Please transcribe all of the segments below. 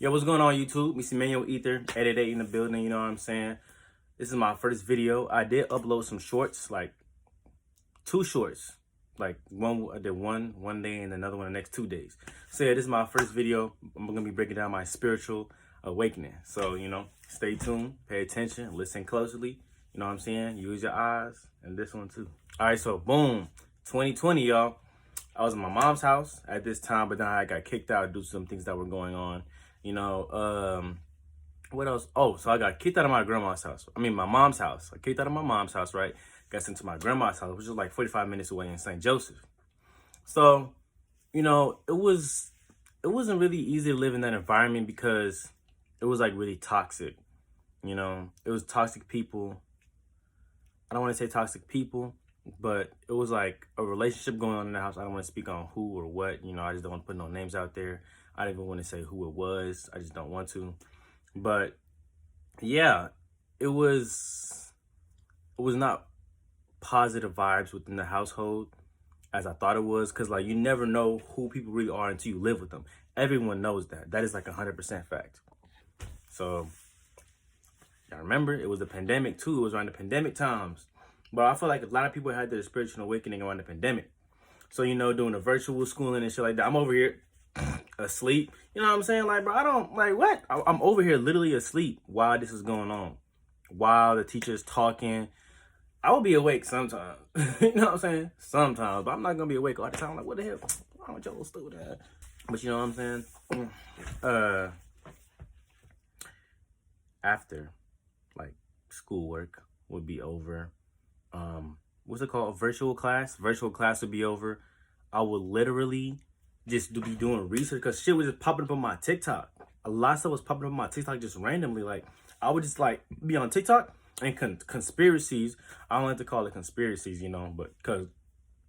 Yo, what's going on YouTube? Mr. Manuel Ether, 888 in the building, you know what I'm saying? This is my first video. I did upload some shorts, like 2 shorts. Like I did one day and another one the next 2 days. So yeah, this is my first video. I'm gonna be breaking down my spiritual awakening. So, stay tuned, pay attention, listen closely. You know what I'm saying? Use your eyes and this one too. All right, so boom, 2020, y'all. I was in my mom's house at this time, but then I got kicked out due to some things that were going on. What else? Oh, so I got kicked out of my grandma's house. I mean, my mom's house. I kicked out of my mom's house, right? Got sent to my grandma's house, which is like 45 minutes away in St. Joseph. So, it wasn't really easy to live in that environment because it was like really toxic. It was toxic people. I don't want to say toxic people, but it was like a relationship going on in the house. I don't want to speak on who or what. I just don't want to put no names out there. I don't even want to say who it was. I just don't want to. But yeah, it was not positive vibes within the household as I thought it was, because like you never know who people really are until you live with them. Everyone knows that. That is like 100% fact. So I remember it was a pandemic too. It was around the pandemic times. But I feel like a lot of people had their spiritual awakening around the pandemic. So, doing a virtual schooling and shit like that. I'm over here asleep. You know what I'm saying? Like, bro, I don't, like, what? I'm over here literally asleep while this is going on. While the teacher is talking. I will be awake sometimes. You know what I'm saying? Sometimes. But I'm not going to be awake all the time. I'm like, what the hell? Why don't y'all stupid ass? But you know what I'm saying? After, like, schoolwork would be over. What's it called? Virtual class would be over. I would literally just be doing research because shit was just popping up on my TikTok. A lot of stuff was popping up on my TikTok just randomly. Like, I would just like be on TikTok and conspiracies. I don't like to call it conspiracies, but because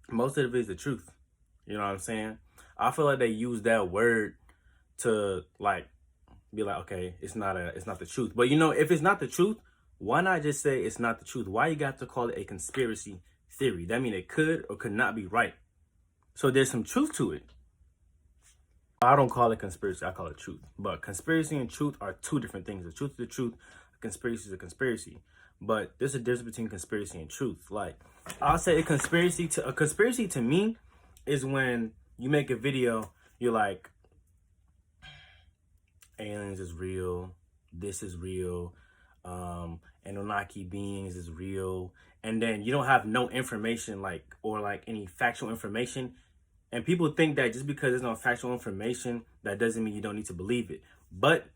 most of it is the truth. You know what I'm saying? I feel like they use that word to like be like, okay, it's not the truth. But if it's not the truth, why not just say it's not the truth? Why you got to call it a conspiracy theory? That means it could or could not be right. So there's some truth to it. I don't call it conspiracy, I call it truth. But conspiracy and truth are two different things. The truth is the truth, a conspiracy is a conspiracy. But there's a difference between conspiracy and truth. Like, I'll say a conspiracy to me is when you make a video, you're like, aliens is real, this is real, Anunnaki beings is real, and then you don't have no information or any factual information, and people think that just because there's no factual information, that doesn't mean you don't need to believe it. But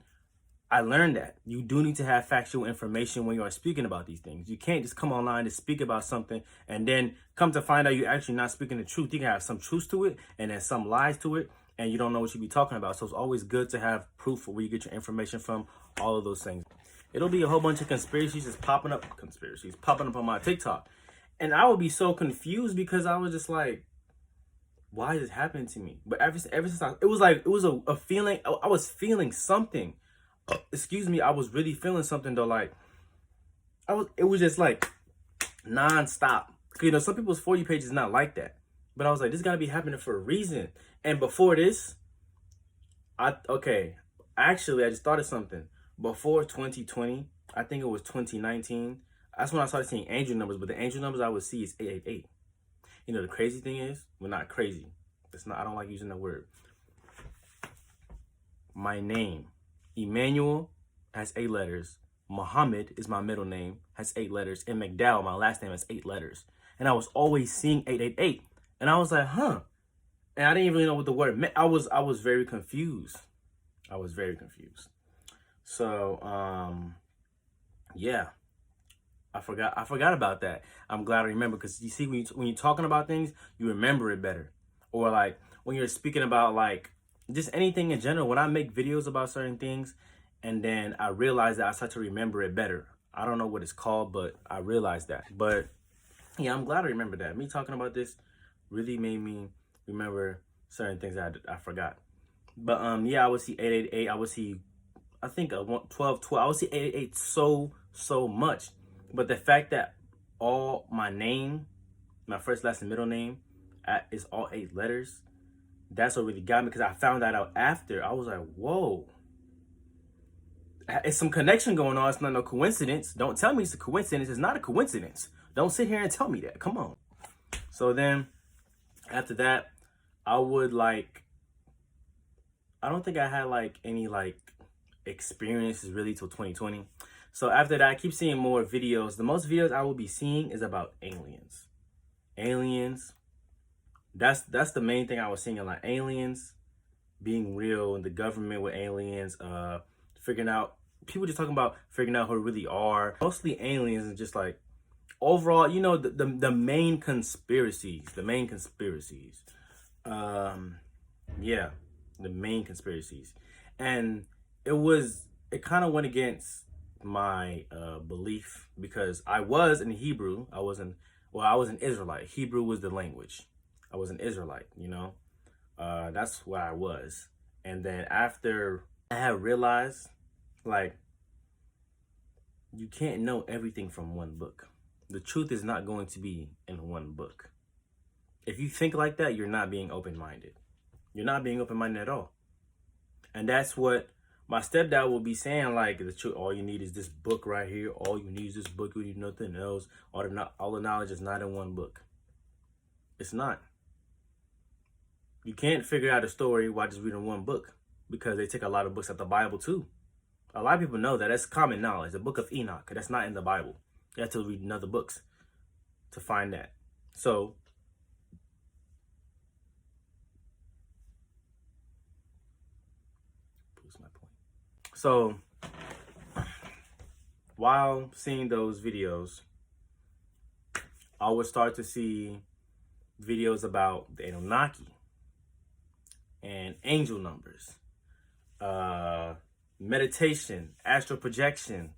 I learned that you do need to have factual information when you are speaking about these things. You can't just come online to speak about something and then come to find out you're actually not speaking the truth. You can have some truth to it and then some lies to it, and you don't know what you be talking about. So it's always good to have proof of where you get your information from, all of those things. It'll be a whole bunch of conspiracies popping up on my TikTok. And I would be so confused because I was just like, why is this happening to me? But ever since it was a feeling. I was feeling something. Excuse me, I was really feeling something though. Like, it was just like nonstop. Some people's For You page is not like that. But I was like, this gotta be happening for a reason. And before this, I just thought of something. Before 2020, I think it was 2019, that's when I started seeing angel numbers, but the angel numbers I would see is 888. The crazy thing is, well, not crazy. I don't like using that word. My name, Emmanuel, has 8 letters. Muhammad is my middle name, has 8 letters. And McDowell, my last name, has 8 letters. And I was always seeing 888. And I was like, huh. And I didn't really know what the word meant. I was very confused. So, yeah, I forgot about that. I'm glad I remember, because you see, when you're talking about things, you remember it better. Or like when you're speaking about like just anything in general, when I make videos about certain things and then I realize that I start to remember it better. I don't know what it's called, but I realized that. But yeah, I'm glad I remember that. Me talking about this really made me remember certain things I forgot. But yeah, I would see 888. I would see, I think 12. I would see 888 so much. But the fact that all my name, my first, last, and middle name is all 8 letters, that's what really got me, because I found that out after. I was like, whoa, it's some connection going on. It's not no coincidence. Don't tell me it's a coincidence. It's not a coincidence. Don't sit here and tell me that. Come on. So then after that, I would like, I don't think I had like any like experiences really till 2020. So after that, I keep seeing more videos. The most videos I will be seeing is about aliens. Aliens. That's the main thing I was seeing, like aliens being real and the government with aliens, figuring out, people just talking about figuring out who they really are. Mostly aliens and just like overall, you know, the main conspiracies. Yeah, the main conspiracies. And it kind of went against my belief, because I was in Hebrew. I was an Israelite. Hebrew was the language. I was an Israelite, you know. That's what I was. And then after I had realized, like, you can't know everything from one book. The truth is not going to be in one book. If you think like that, you're not being open-minded. You're not being open-minded at all. And that's what my stepdad will be saying, like, the truth, all you need is this book right here. All you need is this book. You need nothing else. All the knowledge is not in one book. It's not. You can't figure out a story by just reading one book, because they take a lot of books out the Bible too. A lot of people know that. That's common knowledge. The book of Enoch, that's not in the Bible. You have to read other books to find that. So my point. So while seeing those videos, I would start to see videos about the Anunnaki and angel numbers, meditation, astral projection,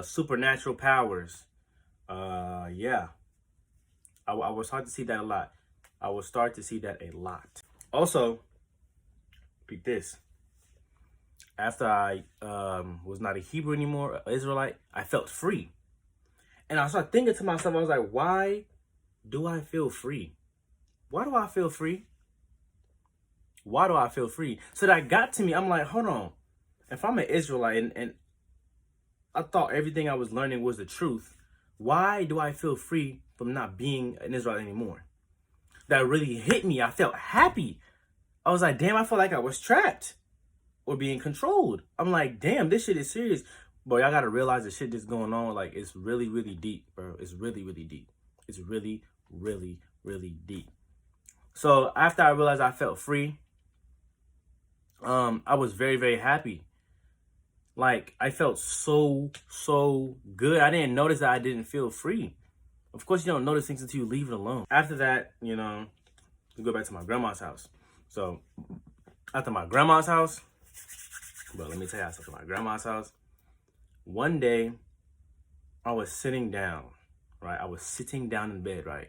supernatural powers. Yeah, I will start to see that a lot. Also, pick this. After I was not a Hebrew anymore, an Israelite, I felt free. And I started thinking to myself, I was like, why do I feel free? Why do I feel free? Why do I feel free? So that got to me. I'm like, hold on. If I'm an Israelite and I thought everything I was learning was the truth, why do I feel free from not being an Israelite anymore? That really hit me. I felt happy. I was like, damn, I felt like I was trapped or being controlled. I'm like, damn, this shit is serious. But y'all gotta realize the shit that's going on, like, it's really, really deep, bro. It's really, really deep. It's really, really, really deep. So after I realized I felt free, I was very, very happy. Like, I felt so good. I didn't notice that I didn't feel free. Of course, you don't notice things until you leave it alone. After that, you know, we go back to my grandma's house. So after my grandma's house, but let me tell you something. My grandma's house, one day I was sitting down, right? I was sitting down in bed, right?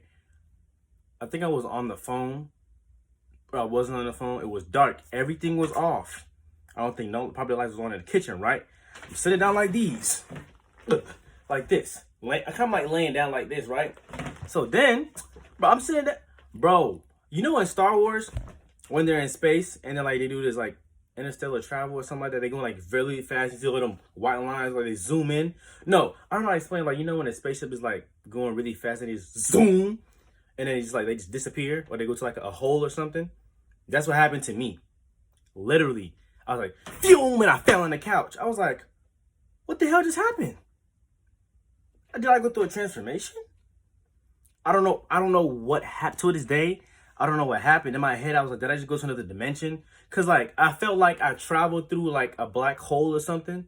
I think I was on the phone, but I wasn't on the phone. It was dark. Everything was off. I don't think probably lights was on in the kitchen, right? I'm sitting down like these. Look, like this. I kind of like laying down like this, right? So then, bro, I'm sitting there. Bro, you know in Star Wars, when they're in space and then like they do this like interstellar travel or something like that, they going like really fast. You see all them white lines like they zoom in. No, I don't know how to explain. Like, you know when a spaceship is like going really fast and they just zoom, and then it's like they just disappear, or they go to like a hole or something. That's what happened to me. Literally, I was like, phew, and I fell on the couch. I was like, what the hell just happened? Did I go through a transformation? I don't know what happened to this day. I don't know what happened. In my head, I was like, did I just go to another dimension? Because, like, I felt like I traveled through, like, a black hole or something.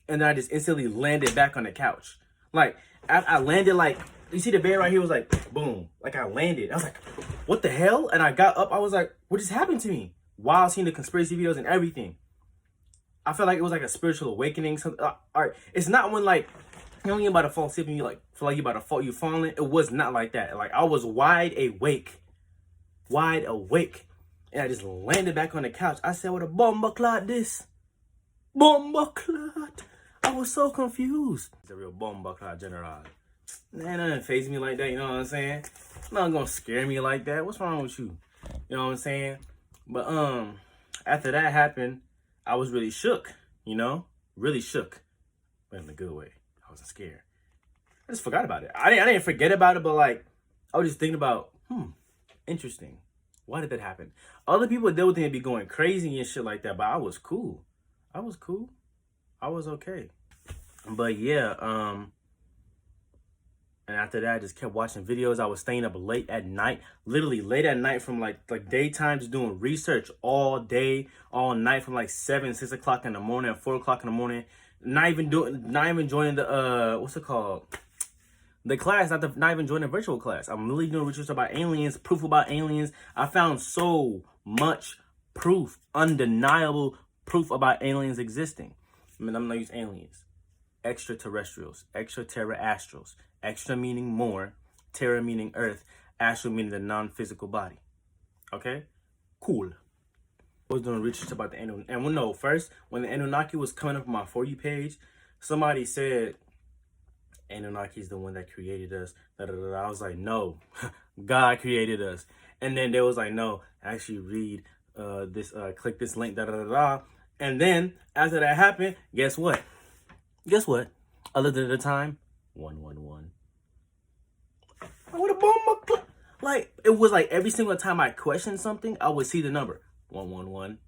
And then I just instantly landed back on the couch. Like, I landed, like, you see the bed right here was like, boom. Like, I landed. I was like, what the hell? And I got up. I was like, what just happened to me? While seeing the conspiracy videos and everything. I felt like it was like a spiritual awakening. Something. All right. It's not when, like, you know, you're about to fall asleep and you, like, feel like you're about to fall. You're falling. It was not like that. Like, I was wide awake. And I just landed back on the couch. I said, what a bomba clot this? Bomba clot. I was so confused. It's a real bomba clot general. Man, that didn't faze me like that, you know what I'm saying? It's not gonna scare me like that. What's wrong with you? You know what I'm saying? But after that happened, I was really shook, you know? really shook, but in a good way. I wasn't scared. I just forgot about it. I didn't forget about it, but like I was just thinking about, interesting. Why did that happen? Other people, they would think they'd be going crazy and shit like that, but I was cool. I was cool. I was okay. But yeah, and after that, I just kept watching videos. I was staying up late at night, literally late at night from like daytime, just doing research all day, all night from like 7, 6 o'clock in the morning, 4 o'clock in the morning. Not even joining the what's it called? The class, not even joining the virtual class. I'm literally doing research about aliens, proof about aliens. I found so much proof, undeniable proof about aliens existing. I mean, I'm not using aliens. Extraterrestrials, extraterrestrials. Extra meaning more, terra meaning earth, astral meaning the non-physical body. Okay? Cool. I was doing research about the Anunnaki. And first, when the Anunnaki was coming up on my For You page, somebody said, Anunnaki is the one that created us. Da, da, da, da. I was like, no, God created us. And then they was like, no, actually read click this link, da, da, da, da. And then after that happened, guess what? A little at a time, 111. I would have bombed my like it was like every single time I questioned something, I would see the number 111.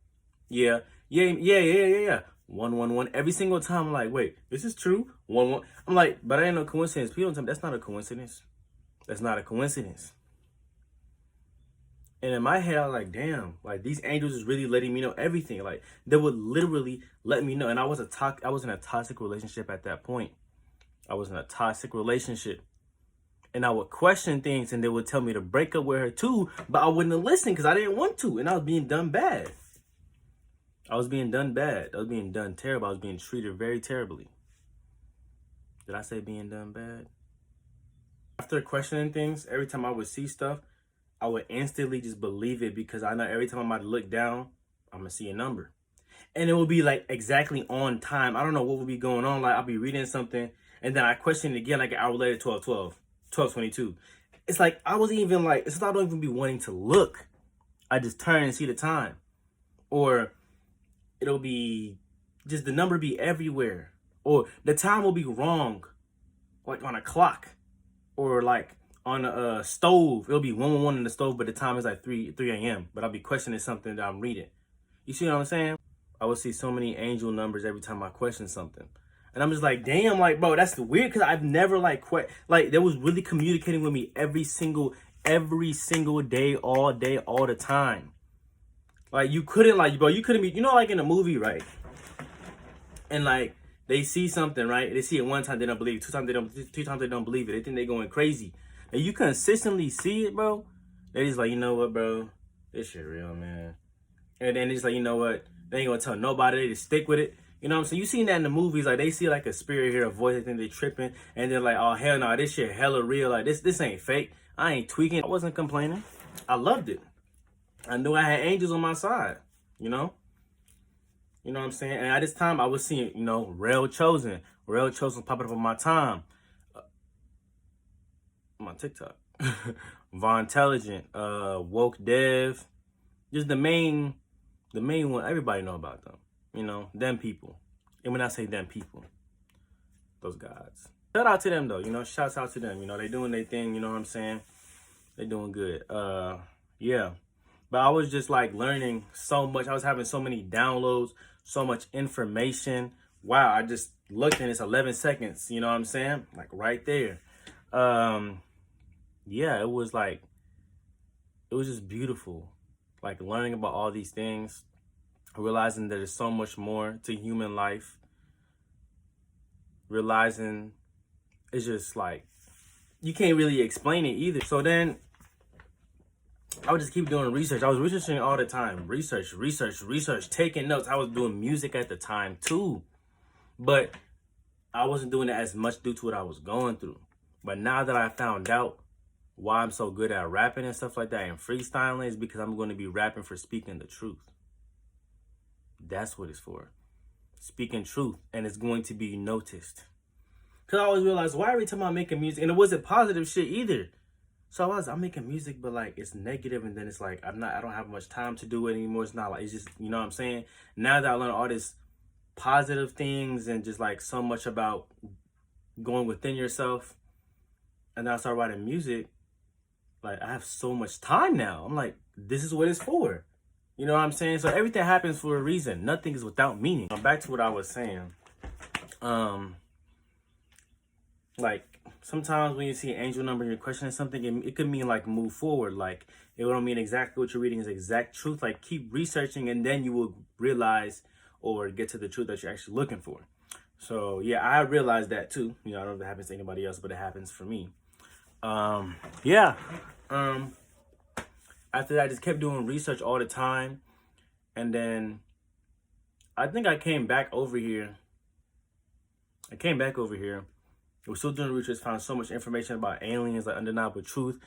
Yeah. 111. Every single time, I'm like, wait, this is true. 11. I'm like, but I ain't no coincidence. People tell me that's not a coincidence. That's not a coincidence. And in my head, I was like, damn, like these angels is really letting me know everything. Like they would literally let me know. And I was in a toxic relationship at that point. I was in a toxic relationship. And I would question things and they would tell me to break up with her too, but I wouldn't listen because I didn't want to. And I was being done bad. I was being done terrible. I was being treated very terribly. Did I say being done bad? After questioning things, every time I would see stuff, I would instantly just believe it because I know every time I'm about to look down, I'm going to see a number. And it would be like exactly on time. I don't know what would be going on. Like I'll be reading something and then I question it again like an hour later, 12:22. It's like I wasn't even like, it's not I don't even be wanting to look. I just turn and see the time. Or it'll be just the number be everywhere. Or the time will be wrong. Like on a clock. Or like on a stove. It'll be 111 in the stove, but the time is like 3 a.m. But I'll be questioning something that I'm reading. You see what I'm saying? I would see so many angel numbers every time I question something. And I'm just like, damn, like, bro, that's weird because I've never like they was really communicating with me every single day, all the time. Like you couldn't be, like in a movie, right? And like they see something, right? They see it one time, they don't believe it. 2 times three times they don't believe it. They think they're going crazy. And you consistently see it, bro. They just like, you know what, bro? This shit real, man. And then it's like, you know what? They ain't gonna tell nobody. They just stick with it. You know what I'm saying? You seen that in the movies, like they see like a spirit here, a voice, they think they tripping, and they're like, oh hell no, this shit hella real. Like this ain't fake. I ain't tweaking. I wasn't complaining. I loved it. I knew I had angels on my side, you know? You know what I'm saying? And at this time I was seeing, Real Chosen popping up on my time. On my TikTok. Von Intelligent, Woke Dev. Just the main one, everybody know about them. Them people. And when I say them people, those guys. Shout out to them though, shouts out to them. They doing their thing, you know what I'm saying? They doing good. Yeah. But I was just like learning so much. I was having so many downloads, so much information. Wow, I just looked and it's 11 seconds, you know what I'm saying? Like right there. Yeah, it was just beautiful. Like learning about all these things. Realizing that there's so much more to human life. Realizing it's just like, you can't really explain it either. So then I would just keep doing research. I was researching all the time. Research, taking notes. I was doing music at the time too. But I wasn't doing it as much due to what I was going through. But now that I found out why I'm so good at rapping and stuff like that and freestyling is because I'm going to be rapping for speaking the truth. That's what it's for. Speaking truth. And it's going to be noticed. Because I always realized, why every time I'm making music, and it wasn't positive shit either. So I'm making music, but like it's negative, and then it's like I don't have much time to do it anymore. It's not like, it's just, you know what I'm saying? Now that I learned all this positive things and just like so much about going within yourself. And then I started writing music. Like, I have so much time now. I'm like, this is what it's for. You know what I'm saying? So everything happens for a reason. Nothing is without meaning. Back to what I was saying. Like, sometimes when you see an angel number and you're questioning something, it could mean like move forward. Like, it don't mean exactly what you're reading is exact truth. Like, keep researching and then you will realize or get to the truth that you're actually looking for. So yeah, I realized that too. You know, I don't know if it happens to anybody else, but it happens for me. Yeah. After that, I just kept doing research all the time. And then I think I came back over here. We're still doing research, found so much information about aliens, like undeniable truth.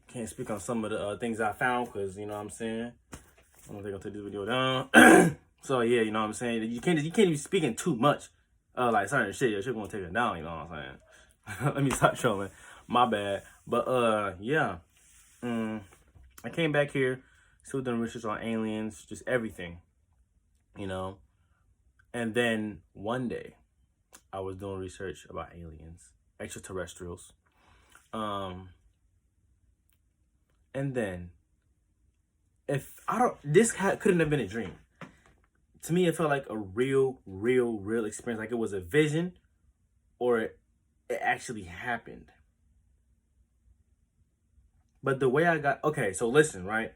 Can't speak on some of the things I found because, you know what I'm saying? I don't think I'll take this video down. So yeah, you know what I'm saying? You can't be speaking too much. Like certain shit, your shit gonna take it down, you know what I'm saying? Let me stop trolling. My bad. But yeah. I came back here, still doing research on aliens, just everything. You know? And then one day I was doing research about aliens, extraterrestrials. And then couldn't have been a dream. To me, it felt like a real experience. Like it was a vision or it actually happened. But the way okay, so listen, right?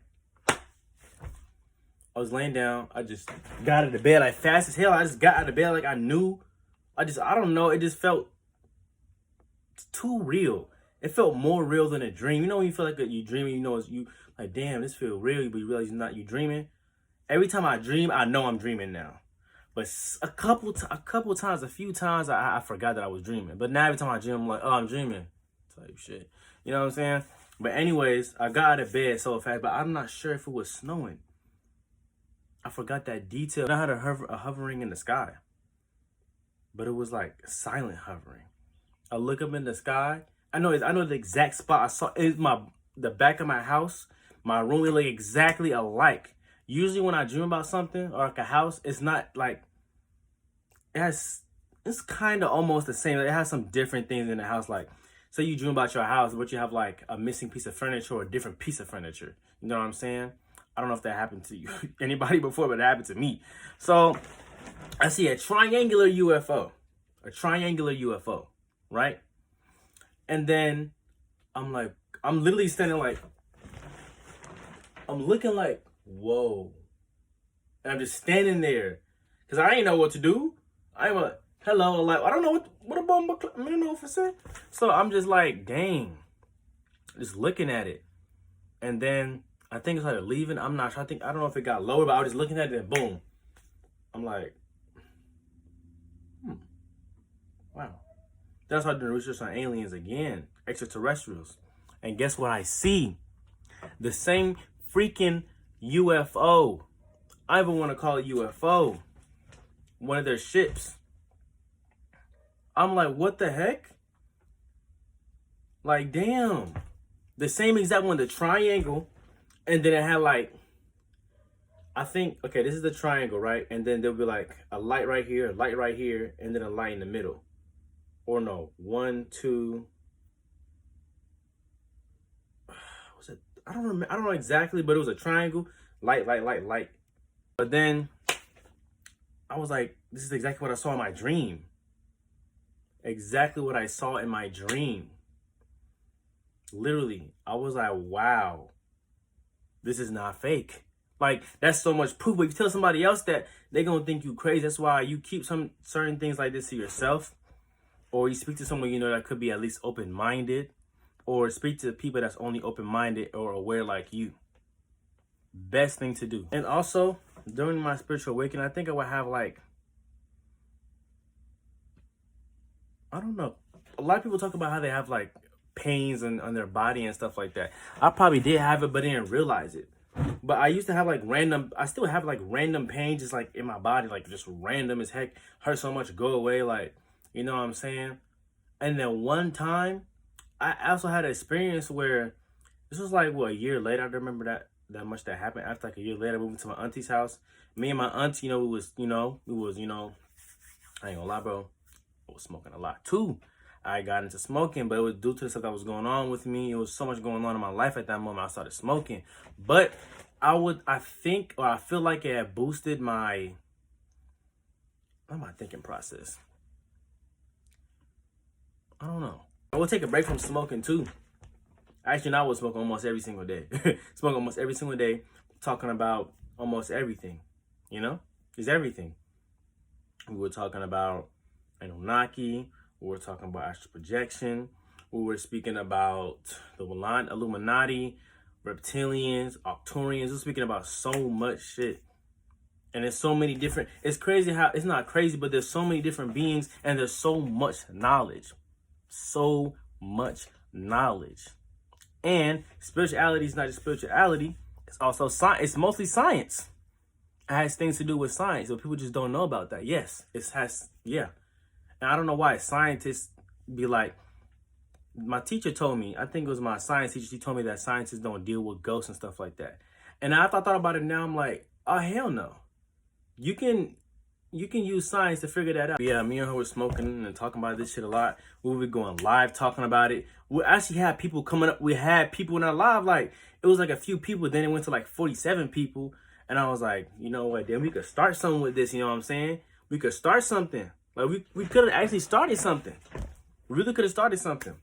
I was laying down. I just got out of bed like fast as hell. I just got out of bed like I knew. I don't know. It just felt too real. It felt more real than a dream. You know when you feel like you dreaming, you know, it's you like, damn, this feels real, but you realize you dreaming. Every time I dream, I know I'm dreaming now. But a few times, I forgot that I was dreaming. But now every time I dream, I'm like, oh, I'm dreaming. Type shit. You know what I'm saying? But anyways, I got out of bed so fast, but I'm not sure if it was snowing. I forgot that detail. I had a hovering in the sky. But it was like silent hovering. I look up in the sky. I know the exact spot I saw. It's the back of my house. My room, it look exactly alike. Usually when I dream about something or like a house, it's not like, it's kind of almost the same. It has some different things in the house. Like, say you dream about your house, but you have like a missing piece of furniture or a different piece of furniture. You know what I'm saying? I don't know if that happened to you, anybody before, but it happened to me. So I see a triangular UFO, right? And then I'm literally standing like, I'm looking like, whoa. And I'm just standing there because I ain't know what to do. I'm like, hello, like, I don't know what a bomb, I don't know if it's it. So I'm just like, dang, just looking at it. And then I think it started leaving. I'm not sure. I don't know if it got lower, but I was just looking at it and boom. I'm like, wow. That's how I did research on aliens again, extraterrestrials. And guess what I see? The same freaking UFO. I even want to call it UFO. One of their ships. I'm like, what the heck? Like, damn. The same exact one, the triangle. And then it had like, I think, okay, this is the triangle, right? And then there'll be like a light right here, and then a light in the middle. Or no, 1, 2. Was it? I don't remember. I don't know exactly, but it was a triangle, light. But then I was like, this is exactly what I saw in my dream. Exactly what I saw in my dream. Literally, I was like, wow, this is not fake. Like, that's so much proof. But if you tell somebody else that, they're going to think you crazy. That's why you keep some certain things like this to yourself. Or you speak to someone you know that could be at least open-minded. Or speak to people that's only open-minded or aware like you. Best thing to do. And also, during my spiritual awakening, I think I would have like, I don't know. A lot of people talk about how they have like pains on their body and stuff like that. I probably did have it, but didn't realize it. But I used to have like I still have like random pain just like in my body, like just random as heck. Hurt so much, go away, like, you know what I'm saying? And then one time, I also had an experience where, this was like, what, a year later, I remember that. that much that happened. After like a year later, moving to my auntie's house. Me and my auntie, it was, I ain't gonna lie, bro. I was smoking a lot too. I got into smoking, but it was due to the stuff that was going on with me. It was so much going on in my life at that moment. I started smoking, but I feel like it had boosted my thinking process. I don't know. I would take a break from smoking too. Actually, I would smoke almost every single day. Smoke almost every single day, talking about almost everything. Just everything. We were talking about Anunnaki. We were talking about astral projection. We were speaking about the Illuminati, reptilians, Arcturians. We were speaking about so much shit. And there's so many different, it's crazy how, it's not crazy, but there's so many different beings and there's so much knowledge. So much knowledge. And spirituality is not just spirituality, it's also science. It's mostly science. It has things to do with science, but people just don't know about that. Yes, yeah. And I don't know why scientists be like, my teacher told me, I think it was my science teacher, she told me that scientists don't deal with ghosts and stuff like that. And after I thought about it now, I'm like, oh, hell no. You can use science to figure that out. But yeah, me and her were smoking and talking about this shit a lot. We were going live talking about it. We actually had people coming up. We had people in our live, like, it was like a few people, then it went to like 47 people. And I was like, you know what, then we could start something with this, you know what I'm saying? We could start something. Like, we could have actually started something. We really could have started something.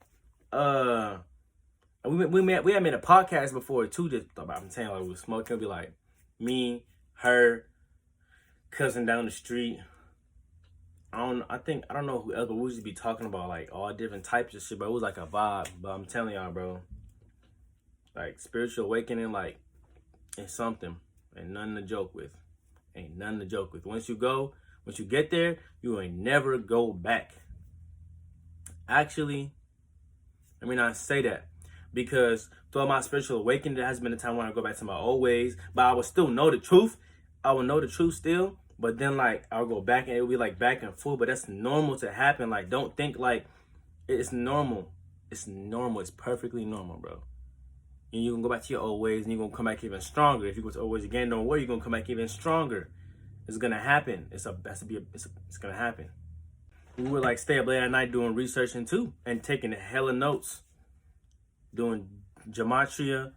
We had made a podcast before too, just about, I'm saying, like, we were smoking. It'd be like me, her, cousin down the street. I don't know who else, but we used to be talking about like all different types of shit, but it was like a vibe. But I'm telling y'all, bro, like spiritual awakening, like, it's something. Ain't nothing to joke with. Ain't nothing to joke with. Once you get there, you ain't never go back. Actually, let me not say that, because throughout my spiritual awakening, there has been a time when I go back to my old ways, but I would still know the truth. I would know the truth still, but then like I'll go back and it'll be like back and forth. But that's normal to happen. Like, don't think like it's normal. It's normal. It's perfectly normal, bro. And you can go back to your old ways and you're going to come back even stronger. If you go to old ways again, don't worry, you're going to come back even stronger. It's going to happen. It's going to happen. We would like stay up late at night doing researching too and taking hella notes, doing gematria.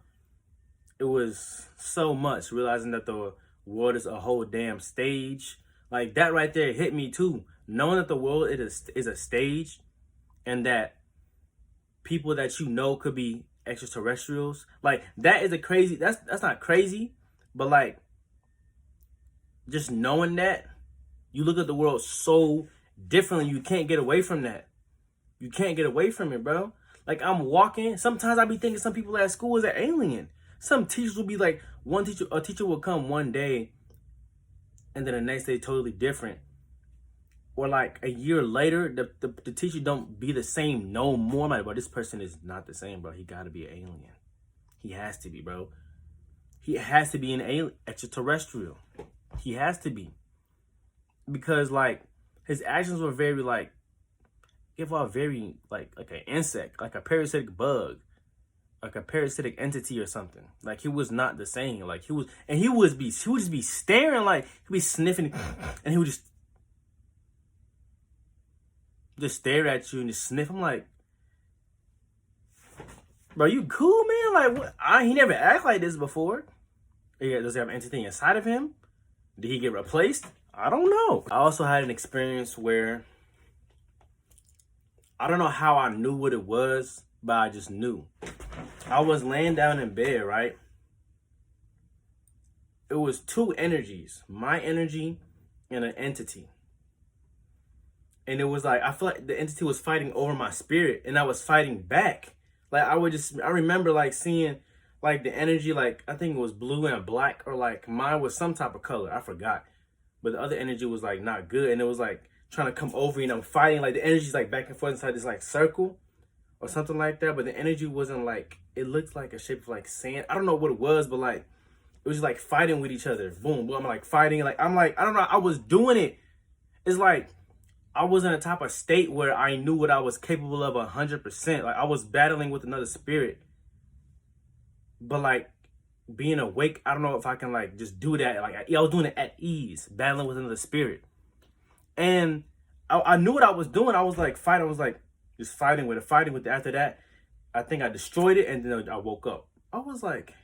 It was so much, realizing that the world is a whole damn stage. Like, that right there hit me too. Knowing that the world is a stage and that people that you know could be extraterrestrials, like, that is a crazy, that's not crazy, but like, just knowing that, you look at the world so differently. You can't get away from that. You can't get away from it, bro. Like, I'm walking, sometimes I be thinking some people at school is an alien. Some teachers will be like, a teacher will come one day and then the next day totally different. Or like a year later, the teacher don't be the same no more. I'm like, bro, this person is not the same, bro. He gotta be an alien. He has to be, bro. He has to be an alien, extraterrestrial. He has to be. Because like, his actions were very like, give off very like an insect, like a parasitic bug, like a parasitic entity or something. Like, he was not the same. Like, he would just be staring, like, he'd be sniffing and he would just stare at you and just sniff. I'm like, bro, you cool, man? Like, what? He never acted like this before. Does he have anything inside of him? Did he get replaced? I don't know. I also had an experience where I don't know how I knew what it was, but I just knew. I was laying down in bed, right? It was two energies, my energy and an entity. And it was like, I feel like the entity was fighting over my spirit and I was fighting back. Like, I remember like seeing like the energy, like, I think it was blue and black, or like mine was some type of color. I forgot. But the other energy was like not good. And it was like trying to come over, and I'm fighting. Like, the energy's like back and forth inside this like circle or something like that. But the energy wasn't like, it looked like a shape of like sand. I don't know what it was, but like, it was just like fighting with each other. Boom, boom. I'm like fighting. Like, I'm like, I don't know. I was doing it. It's like, I was in a type of state where I knew what I was capable of 100%. Like, I was battling with another spirit. But like, being awake. I don't know if I can like just do that. Like I was doing it at ease, battling with another spirit. And I knew what I was doing. I was like fighting. I was like just fighting with it. After that, I think I destroyed it, and then I woke up. I was like,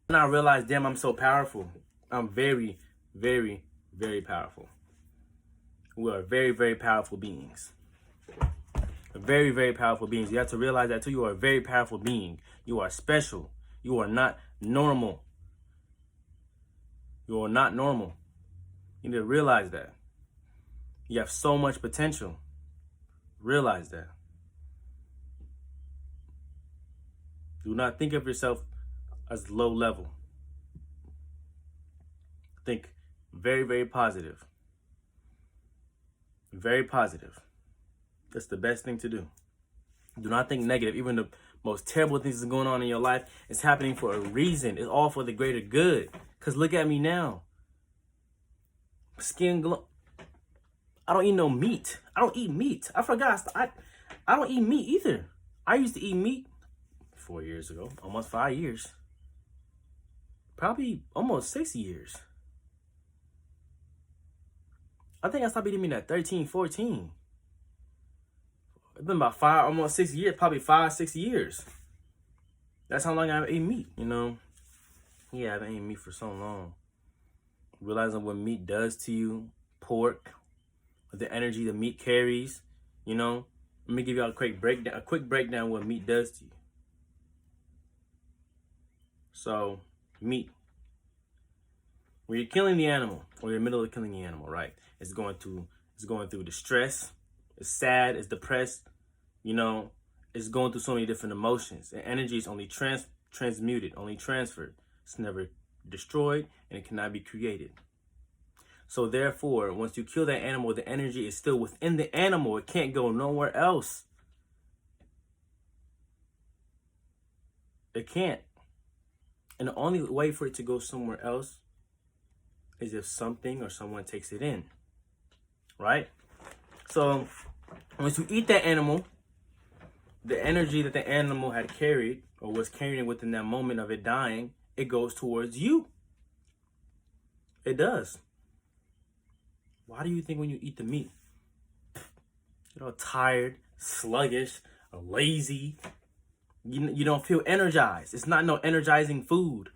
and I realized, damn, I'm so powerful. I'm very, very, very powerful. We are very, very powerful beings. Very, very powerful beings. You have to realize that too. You are a very powerful being. You are special. You are not normal. You are not normal. You need to realize that. You have so much potential. Realize that. Do not think of yourself as low level. Think very, very positive. Very positive. That's the best thing to do. Do not think negative. Even the most terrible things that's going on in your life is happening for a reason. It's all for the greater good. Because look at me now. Skin glow. I don't eat no meat. I don't eat meat. I forgot. I don't eat meat either. I used to eat meat 4 years ago. Almost 5 years. Probably almost 6 years. I think I stopped eating meat at 13, 14. It's been about 5, almost 6 years. Probably 5, 6 years. That's how long I haven't eaten meat, you know. Yeah, I haven't eaten meat for so long. Realizing what meat does to you. Pork. The energy the meat carries, you know. Let me give you a quick breakdown of what meat does to you. So, meat. When you're killing the animal, or you're in the middle of killing the animal, right? It's going through distress. It's sad. It's depressed. You know, it's going through so many different emotions. And energy is only transmuted, only transferred. It's never destroyed, and it cannot be created. So therefore, once you kill that animal, the energy is still within the animal. It can't go nowhere else. It can't. And the only way for it to go somewhere else is if something or someone takes it in. Right? So once you eat that animal, the energy that the animal had carried or was carrying within that moment of it dying, it goes towards you. It does. Why do you think when you eat the meat, you're all tired, sluggish, lazy? You don't feel energized. It's not no energizing food.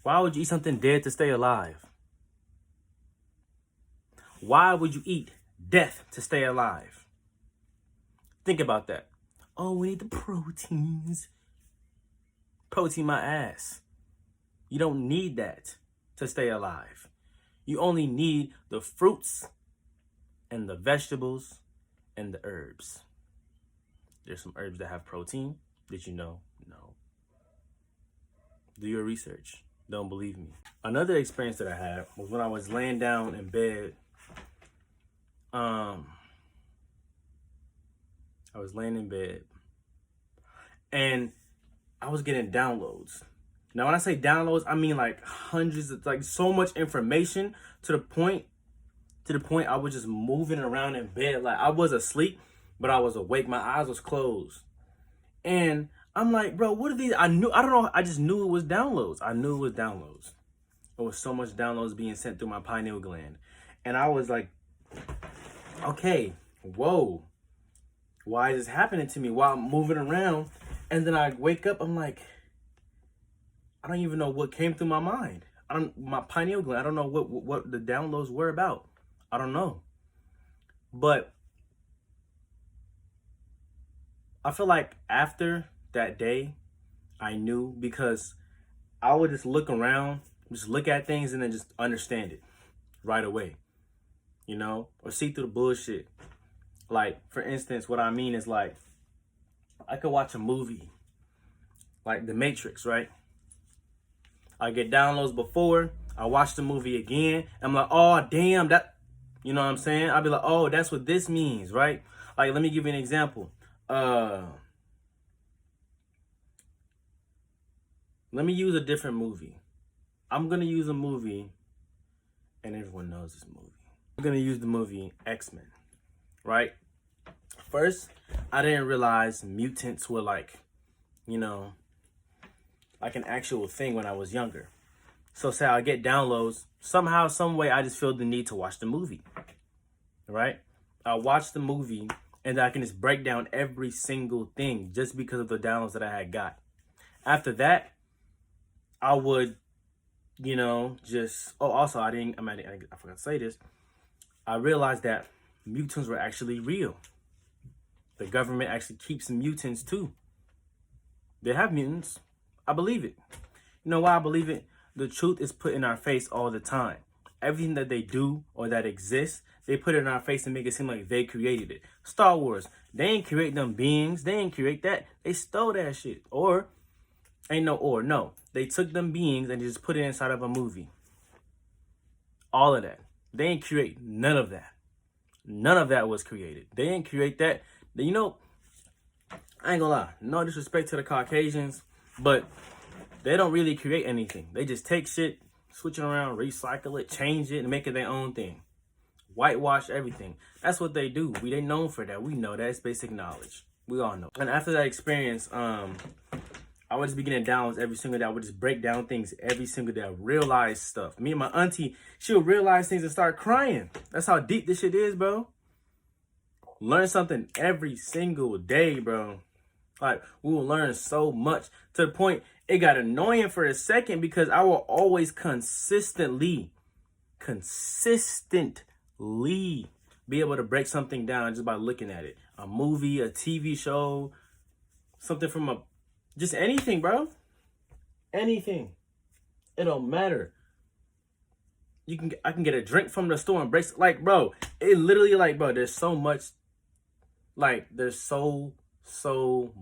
Why would you eat something dead to stay alive? Why would you eat death to stay alive? Think about that. Oh, we need the proteins. Protein my ass. You don't need that to stay alive. You only need the fruits and the vegetables and the herbs. There's some herbs that have protein. Did you know? No. Do your research. Don't believe me. Another experience that I had was when I was laying down in bed. I was laying in bed and I was getting downloads. Now, when I say downloads, I mean like hundreds of, like so much information to the point I was just moving around in bed. Like I was asleep, but I was awake. My eyes was closed. And I'm like, bro, what are these? I don't know. I just knew it was downloads. I knew it was downloads. There was so much downloads being sent through my pineal gland. And I was like, okay, whoa. Why is this happening to me while I'm moving around? And then I wake up, I'm like, I don't even know what came through my mind. My pineal gland, I don't know what the downloads were about. I don't know. But I feel like after that day, I knew, because I would just look around, just look at things and then just understand it right away, you know, or see through the bullshit. Like, for instance, what I mean is like, I could watch a movie like The Matrix, right? I get downloads before, I watch the movie again, I'm like, oh, damn, that, you know what I'm saying? I'll be like, oh, that's what this means, right? Like, let me give you an example. Let me use a different movie. I'm going to use a movie, and everyone knows this movie. I'm going to use the movie X-Men, right? First, I didn't realize mutants were like, you know, like an actual thing when I was younger. So say I get downloads, somehow, some way, I just feel the need to watch the movie, right? I watch the movie and I can just break down every single thing just because of the downloads that I had got. After that, I would, just, oh, also I forgot to say this. I realized that mutants were actually real. The government actually keeps mutants too. They have mutants. I believe it. You know why I believe it? The truth is put in our face all the time. Everything that they do or that exists, they put it in our face and make it seem like they created it. Star Wars, they ain't create them beings. They ain't create that. They stole that shit. Or, no. They took them beings and just put it inside of a movie. All of that. They ain't create none of that. None of that was created. They ain't create that. I ain't gonna lie. No disrespect to the Caucasians, but they don't really create anything. They just take shit, switch it around, recycle it, change it, and make it their own thing. Whitewash everything. That's what they do. They known for that. We know that. It's basic knowledge. We all know. And after that experience, I would just be getting downloads every single day. I would just break down things every single day. I realize stuff. Me and my auntie, she would realize things and start crying. That's how deep this shit is, bro. Learn something every single day, bro. Like, we will learn so much to the point it got annoying for a second because I will always consistently be able to break something down just by looking at it. A movie, a TV show, something from just anything, bro. Anything. It don't matter. I can get a drink from the store and break, like, bro, it literally, like, bro, there's so much, like, there's so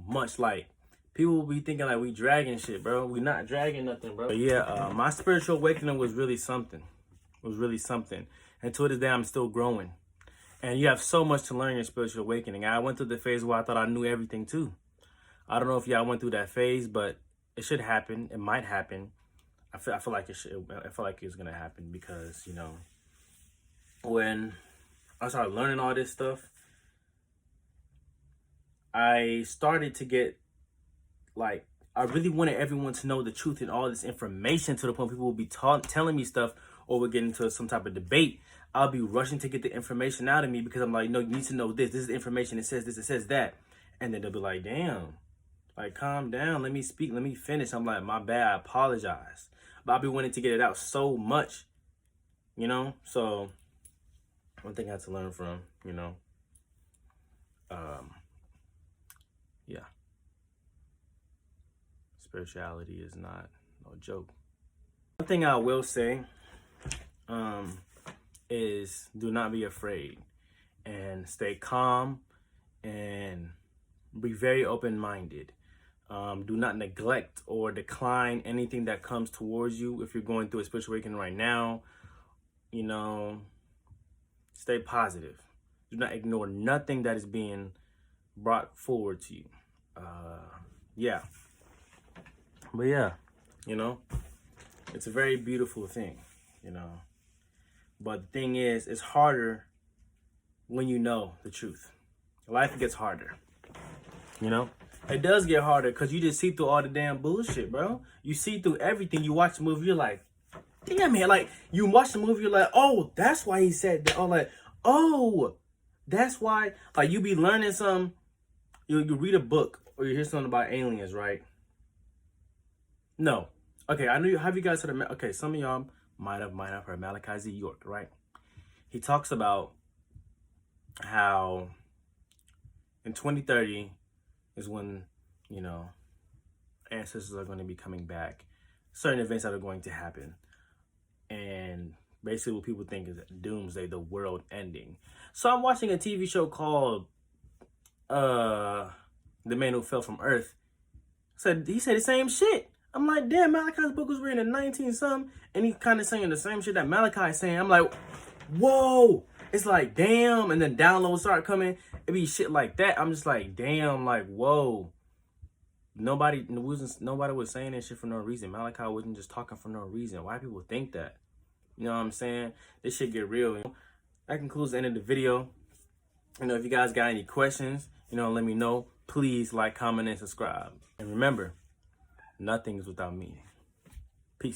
much, like, people will be thinking like we dragging shit, bro. We not dragging nothing, bro. But yeah, my spiritual awakening was really something. And to this day, I'm still growing. And you have so much to learn in your spiritual awakening. I went through the phase where I thought I knew everything too. I don't know if y'all went through that phase, but it should happen. It might happen. I feel like it should. I feel like it's gonna happen because when I started learning all this stuff, I started to get like, I really wanted everyone to know the truth and all this information to the point people will be telling me stuff, or we'll get into some type of debate. I'll be rushing to get the information out of me because I'm like, no, you need to know this. This is the information. It says this. It says that. And then they'll be like, damn, like, calm down. Let me speak. Let me finish. I'm like, my bad. I apologize. But I'll be wanting to get it out so much, So one thing I had to learn from, yeah. Spirituality is not no joke. One thing I will say is do not be afraid and stay calm and be very open-minded. Do not neglect or decline anything that comes towards you. If you're going through a spiritual awakening right now, stay positive. Do not ignore nothing that is being brought forward to you. Yeah. But yeah, it's a very beautiful thing, But the thing is, it's harder when you know the truth. Life gets harder, It does get harder because you just see through all the damn bullshit, bro. You see through everything. You watch the movie, you're like, damn, man. Like, you watch the movie, you're like, oh, that's why he said that. Or like, oh, that's why. Like, you be learning something. You read a book or you hear something about aliens, right? No. Okay, I know you. Have you guys heard of? Okay, some of y'all might have heard Malachi Z. York, right? He talks about how in 2030 is when ancestors are going to be coming back, certain events that are going to happen, and basically what people think is doomsday, the world ending. So I'm watching a TV show called The Man Who Fell from Earth. He said the same shit. I'm like, damn, Malachi's book was written in 19-something, and he kind of saying the same shit that Malachi's saying. I'm like, whoa. It's like, damn, and then downloads start coming. It be shit like that. I'm just like, damn, like, whoa. Nobody was saying that shit for no reason. Malachi wasn't just talking for no reason. Why people think that? You know what I'm saying? This shit get real. That concludes the end of the video. If you guys got any questions, let me know. Please like, comment, and subscribe. And remember, Nothing is without meaning.